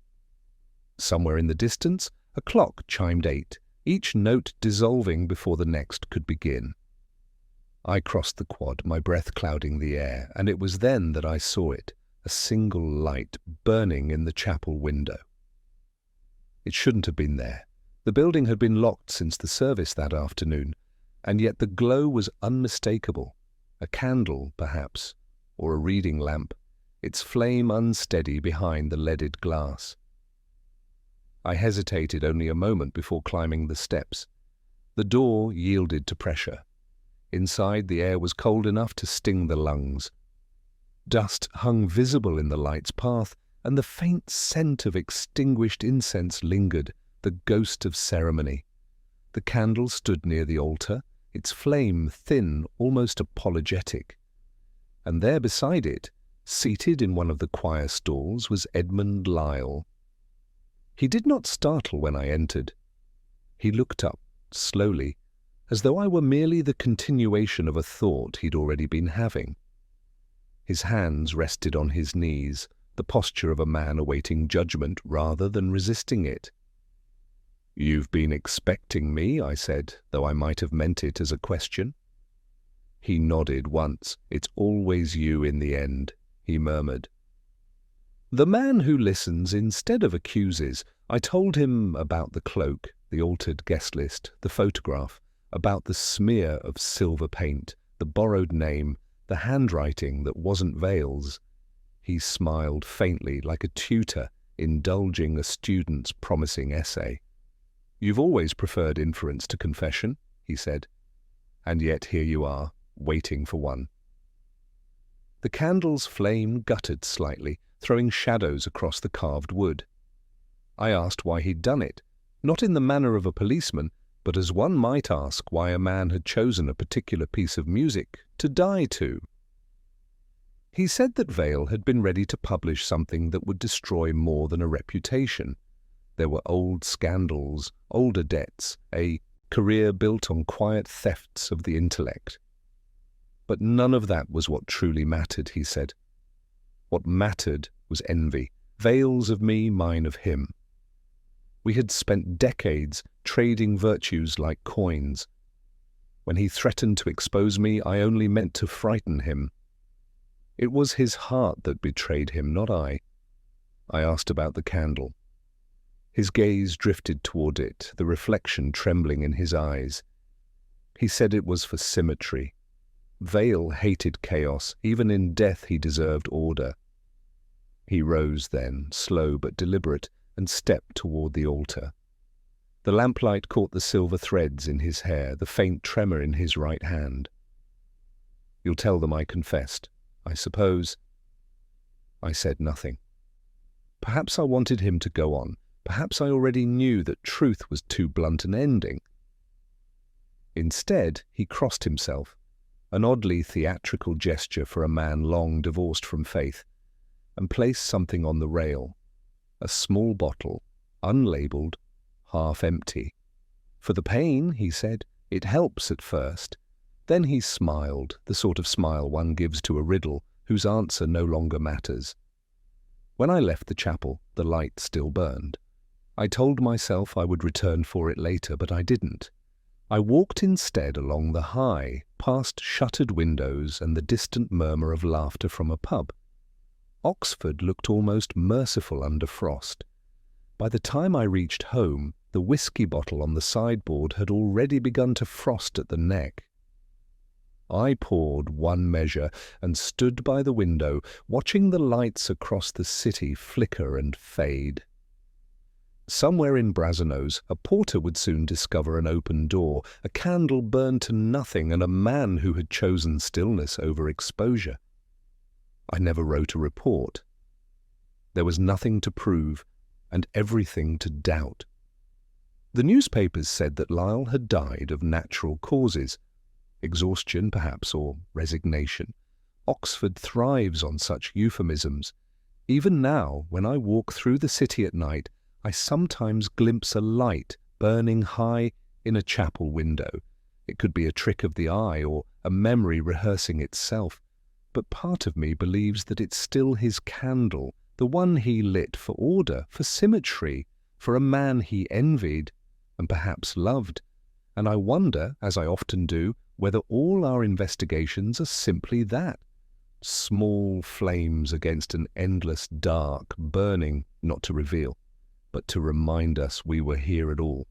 Somewhere in the distance, a clock chimed 8, each note dissolving before the next could begin. I crossed the quad, my breath clouding the air, and it was then that I saw it, a single light burning in the chapel window. It shouldn't have been there. The building had been locked since the service that afternoon, and yet the glow was unmistakable. A candle, perhaps, or a reading lamp, its flame unsteady behind the leaded glass. I hesitated only a moment before climbing the steps. The door yielded to pressure. Inside, the air was cold enough to sting the lungs. Dust hung visible in the light's path, and the faint scent of extinguished incense lingered, the ghost of ceremony. The candle stood near the altar, its flame thin, almost apologetic. And there beside it, seated in one of the choir stalls, was Edmund Lyle. He did not startle when I entered. He looked up, slowly, as though I were merely the continuation of a thought he'd already been having. His hands rested on his knees, the posture of a man awaiting judgment rather than resisting it. "You've been expecting me," I said, though I might have meant it as a question. He nodded once. "It's always you in the end," he murmured. "The man who listens instead of accuses." I told him about the cloak, the altered guest list, the photograph, about the smear of silver paint, the borrowed name, the handwriting that wasn't Vale's. He smiled faintly, like a tutor indulging a student's promising essay. "You've always preferred inference to confession," he said, "and yet here you are, waiting for one." The candle's flame guttered slightly, throwing shadows across the carved wood. I asked why he'd done it, not in the manner of a policeman, but as one might ask why a man had chosen a particular piece of music to die to. He said that Vale had been ready to publish something that would destroy more than a reputation. There were old scandals, older debts, a career built on quiet thefts of the intellect. But none of that was what truly mattered, he said. What mattered was envy, Vale's of me, mine of him. We had spent decades trading virtues like coins. When he threatened to expose me, I only meant to frighten him. It was his heart that betrayed him, not I. I asked about the candle. His gaze drifted toward it, the reflection trembling in his eyes. He said it was for symmetry. Vale hated chaos. Even in death he deserved order. He rose then, slow but deliberate, and stepped toward the altar. The lamplight caught the silver threads in his hair, the faint tremor in his right hand. "You'll tell them I confessed, I suppose." I said nothing. Perhaps I wanted him to go on. Perhaps I already knew that truth was too blunt an ending. Instead, he crossed himself, an oddly theatrical gesture for a man long divorced from faith, and placed something on the rail. A small bottle, unlabeled, half empty. "For the pain," he said. "It helps at first." Then he smiled, the sort of smile one gives to a riddle whose answer no longer matters. When I left the chapel, the light still burned. I told myself I would return for it later, but I didn't. I walked instead along the high, past shuttered windows and the distant murmur of laughter from a pub. Oxford looked almost merciful under frost. By the time I reached home, the whiskey bottle on the sideboard had already begun to frost at the neck. I poured one measure and stood by the window, watching the lights across the city flicker and fade. Somewhere in Brasenose, a porter would soon discover an open door, a candle burned to nothing, and a man who had chosen stillness over exposure. I never wrote a report. There was nothing to prove, and everything to doubt. The newspapers said that Lyle had died of natural causes. Exhaustion, perhaps, or resignation. Oxford thrives on such euphemisms. Even now, when I walk through the city at night, I sometimes glimpse a light burning high in a chapel window. It could be a trick of the eye or a memory rehearsing itself, but part of me believes that it's still his candle, the one he lit for order, for symmetry, for a man he envied and perhaps loved. And I wonder, as I often do, whether all our investigations are simply that. Small flames against an endless dark, burning not to reveal, but to remind us we were here at all.